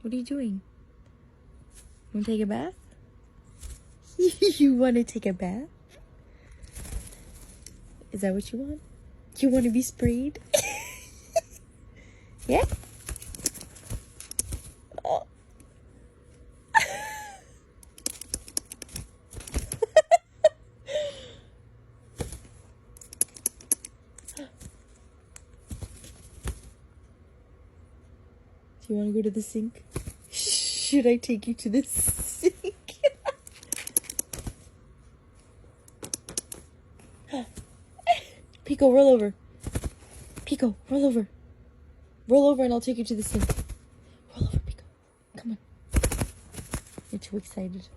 What are you doing? Want to take a bath? You want to take a bath? Is that what you want? You want to be sprayed? Yeah? Oh. Do you want to go to the sink? Should I take you to the sink? Pico, roll over. Pico, roll over. Roll over and I'll take you to the sink. Roll over, Pico. Come on. You're too excited.